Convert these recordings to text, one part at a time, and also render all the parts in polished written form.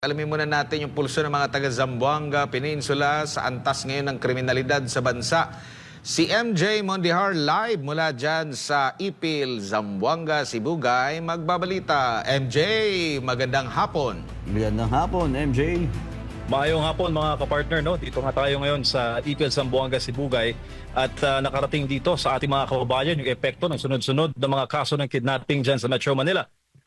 Alamin muna natin yung pulso ng mga taga Zamboanga Peninsula sa antas ngayon ng kriminalidad sa bansa. Si MJ Mondihar live mula dyan sa Ipil, Zamboanga, Sibugay. Magbabalita. MJ, magandang hapon. Magandang hapon, MJ. Maayong hapon mga kapartner, no? Dito nga tayo ngayon sa Ipil, Zamboanga, Sibugay at nakarating dito sa ating mga kababayan yung epekto ng sunod-sunod na mga kaso ng kidnapping dyan sa Metro Manila.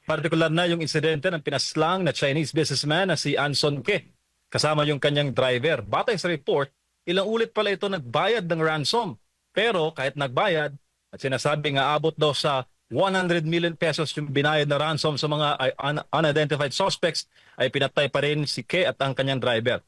Partikular na yung insidente ng pinaslang na Chinese businessman na si Anson Ke kasama yung kanyang driver. Batay sa report, ilang ulit pala ito nagbayad ng ransom. Pero kahit nagbayad at sinasabi nga abot daw sa 100 million pesos yung binayad na ransom sa mga unidentified suspects, ay pinatay pa rin si Ke at ang kanyang driver.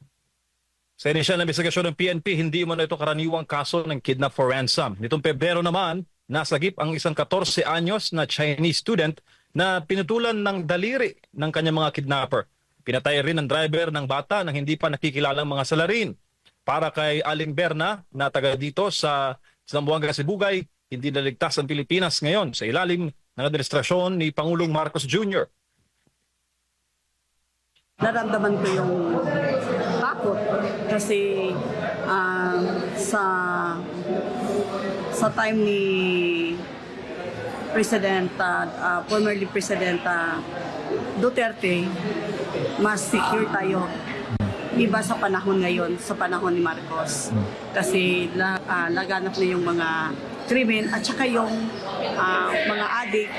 Sa inisyal na investigasyon ng PNP, hindi mo na ito karaniwang kaso ng kidnap for ransom. Nitong Pebrero naman, nasagip ang isang 14 anyos na Chinese student na pinutulan ng daliri ng kanyang mga kidnapper. Pinatay rin ang driver ng bata nang hindi pa nakikilalang mga salarin. Para kay Aling Berna na taga dito sa Zamboanga, Sibugay, hindi naligtas ang Pilipinas ngayon sa ilalim ng administrasyon ni Pangulong Marcos Jr. Naramdaman ko yung takot kasi sa time ni formerly President Duterte, mas secure tayo. Iba sa panahon ngayon, sa panahon ni Marcos. Kasi laganap na yung mga krimen at saka yung mga adik.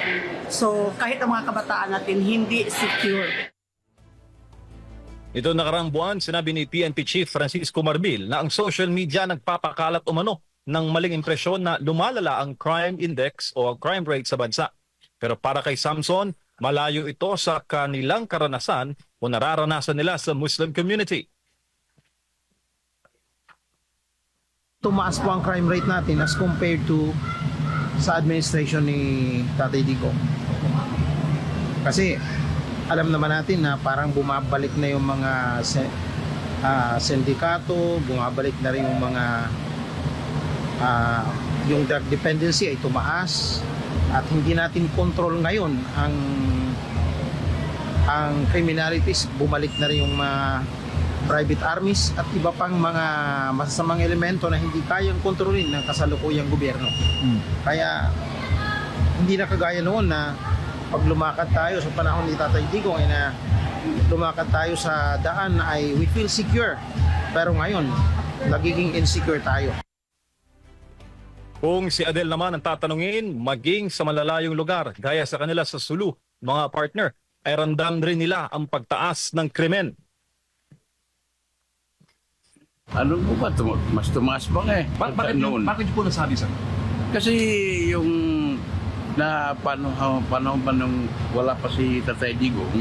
So kahit ang mga kabataan natin hindi secure. Ito nakaraang buwan, sinabi ni PNP Chief Francisco Marbil na ang social media nagpapakalat umano ng maling impresyon na lumalala ang crime index o crime rate sa bansa. Pero para kay Samson, malayo ito sa kanilang karanasan o nararanasan nila sa Muslim community. Tumaas po ang crime rate natin as compared to sa administration ni Tatay Digong. Kasi alam naman natin na parang bumabalik na yung mga sindikato, bumabalik na rin yung mga yung drug dependency ay tumaas at hindi natin control ngayon ang criminalities. Bumalik na rin yung mga private armies at iba pang mga masasamang elemento na hindi kayang kontrolin ng kasalukuyang gobyerno. Kaya hindi na kagaya noon na pag lumakad tayo sa panahon ni Tatay Digong ay na lumakad tayo sa daan ay we feel secure. Pero ngayon, nagiging insecure tayo. Kung si Adel naman ang tatanungin, maging sa malalayong lugar, gaya sa kanila sa Sulu, mga partner, ay ramdam rin nila ang pagtaas ng krimen. Ano po ba? Mas tumaas ba nga eh? Bakit niyo po nasabi, sir? Kasi yung panahon pa nung wala pa si Tatay Digong,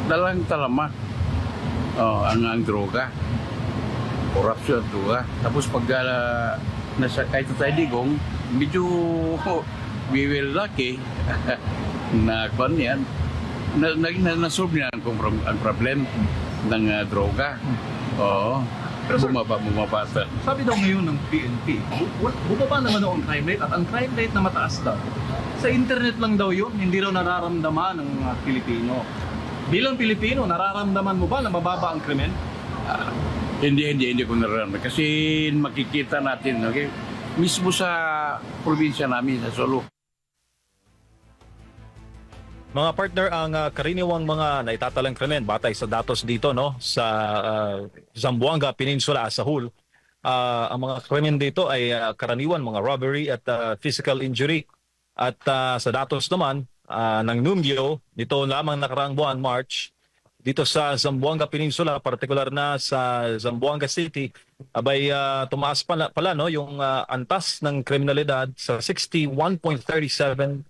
dalang talama ang droga, korupsyon at droga. Tapos pag nasa kay Tatay Digong, medyo we will lucky na kung yan, na-solve niya ang problem ng droga. Oo. Pero sir, bumaba. sabi daw ngayon ng PNP, bumaba naman daw ang crime rate at ang crime rate na mataas daw. Sa internet lang daw yun, hindi raw nararamdaman ng mga Pilipino. Bilang Pilipino, nararamdaman mo ba na mababa ang krimen? Hindi ko nararamdaman. Kasi makikita natin, okay? Mismo sa probinsya namin, sa Sulu. Mga partner, ang karaniwang mga naitatalang krimen batay sa datos dito, no, sa Zamboanga Peninsula as a whole, ang mga krimen dito ay karaniwan mga robbery at physical injury. At sa datos naman ng Numbio, nito lamang nakaraang buwan, March, dito sa Zamboanga Peninsula, partikular na sa Zamboanga City, abay tumaas pala no, yung antas ng kriminalidad sa 61.37%.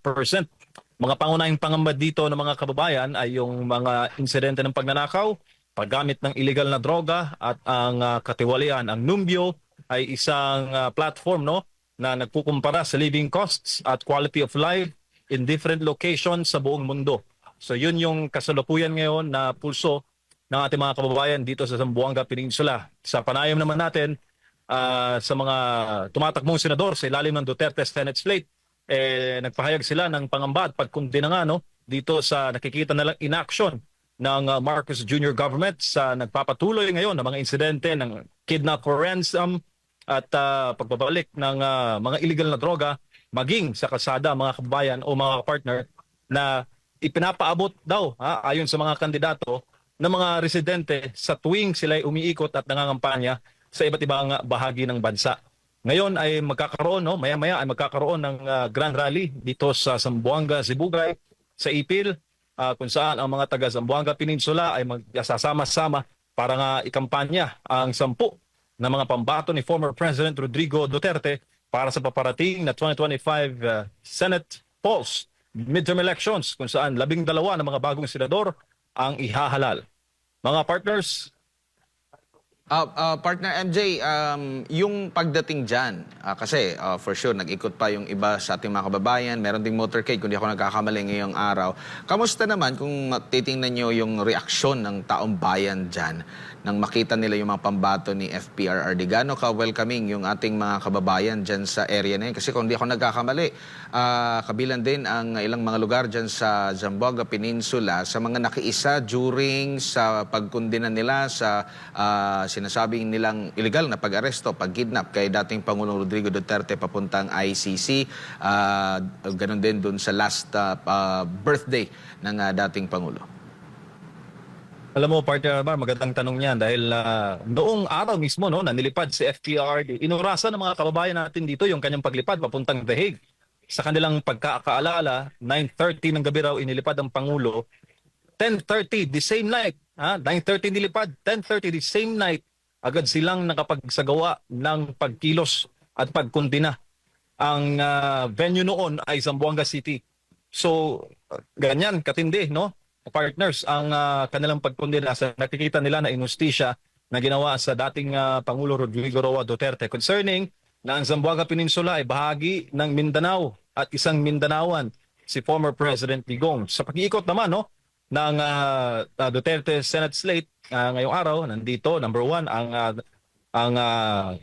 Mga pangunahing pangamba dito ng mga kababayan ay yung mga insidente ng pagnanakaw, paggamit ng illegal na droga at ang katiwalian. Ang Numbio ay isang platform, no, na nagkukumpara sa living costs at quality of life in different locations sa buong mundo. So yun yung kasalukuyan ngayon na pulso ng ating mga kababayan dito sa Zamboanga Peninsula. Sa panayam naman natin sa mga tumatakbong senador sa ilalim ng Duterte Senate slate, nagpahayag sila ng pangamba at pagkundi na nga, no, dito sa nakikita na lang in action ng Marcos Jr. government sa nagpapatuloy ngayon ng mga insidente ng kidnap for ransom at pagbabalik ng mga illegal na droga maging sa kalsada, mga kababayan o mga partner, na ipinapaabot daw ayon sa mga kandidato ng mga residente sa tuwing sila ay umiikot at nangangampanya sa iba't ibang bahagi ng bansa. Ngayon ay magkakaroon, maya-maya ay magkakaroon ng grand rally dito sa Zamboanga, Sibugay, sa Ipil, kung saan ang mga taga Zamboanga Peninsula ay magsasama-sama para nga ikampanya ang 10 na mga pambato ni former President Rodrigo Duterte para sa paparating na 2025 Senate polls, midterm elections, kung saan 12 na mga bagong senador ang ihahalal. Mga partners, Partner MJ, yung pagdating dyan, kasi for sure, nag-ikot pa yung iba sa ating mga kababayan, meron ding motorcade, kung di ako nagkakamali ngayong araw. Kamusta naman kung titingnan nyo yung reaksyon ng taong bayan dyan nang makita nila yung mga pambato ni FPRRD? Gaano ka-welcoming yung ating mga kababayan dyan sa area na yun? Kasi kung di ako nagkakamali, kabilang din ang ilang mga lugar dyan sa Zamboanga Peninsula sa mga nakiisa during sa pagkundina nila sa sinasabing nilang illegal na pag-aresto, pag-kidnap kay dating Pangulong Rodrigo Duterte papuntang ICC. Ganon din dun sa last birthday ng dating Pangulo. alam mo, partner Almar, magandang tanong niyan dahil noong araw mismo na nilipad si FPRD, inurasan ng mga kababayan natin dito yung kanyang paglipad papuntang The Hague. Sa kanilang pagkakaalala, 9:30 ng gabi raw inilipad ang Pangulo. 10:30 the same night, 9:30 nilipad, 10:30 the same night, agad silang nakapagsagawa ng pagkilos at pagkundina. Ang venue noon ay Zamboanga City. So, ganyan, katindi, no? Partners, ang kanilang pagkundina sa nakikita nila na inustisya na ginawa sa dating Pangulo Rodrigo Roa Duterte concerning na ang Zamboanga Peninsula ay bahagi ng Mindanao at isang Mindanaoan, si former President Digong. Sa pag-iikot naman ng Duterte Senate slate ngayong araw, nandito, number 1, ang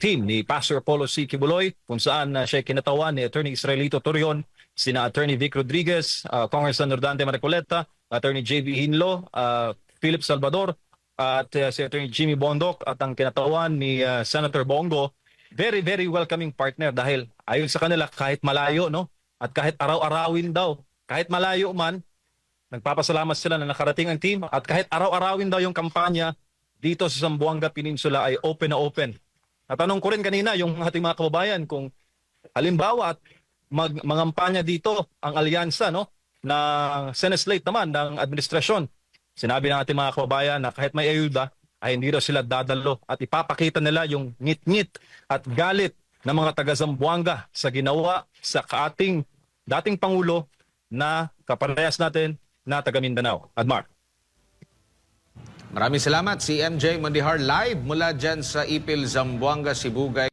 team ni Pastor Apollo C. Kibuloy, kung saan siya kinatawan ni Attorney Israelito Torion, sina Attorney Vic Rodriguez, Congressman Nordante Marcoleta, Attorney J.V. Hinlo, Philip Salvador, at si Attorney Jimmy Bondoc, at ang kinatawan ni Senator Bongo. Very, very welcoming partner dahil ayon sa kanila, kahit malayo, at kahit araw-arawin daw, kahit malayo man, nagpapasalamat sila na nakarating ang team, at kahit araw-arawin daw yung kampanya dito sa Zamboanga Peninsula ay open na open. Natanong ko rin kanina yung ating mga kababayan kung halimbawa at mangampanya dito ang alyansa na Senate slate naman ng administrasyon. Sinabi ng ating mga kababayan na kahit may ayuda ay hindi daw sila dadalo at ipapakita nila yung ngit-ngit at galit ng mga taga Zamboanga sa ginawa sa ating dating Pangulo na kaparehas natin na taga Mindanao. Admar. Maraming salamat si MJ Mondihar live mula dyan sa Ipil, Zamboanga, Sibugay.